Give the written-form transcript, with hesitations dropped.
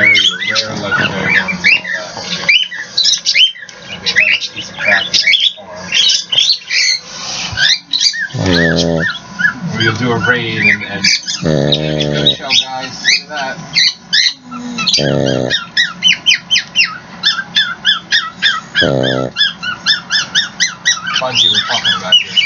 legendary or rare legendary ones and all that. Maybe another piece of crap you farm. Or you'll do a raid and good show, guys. Look at that. Bungie we're talking about here.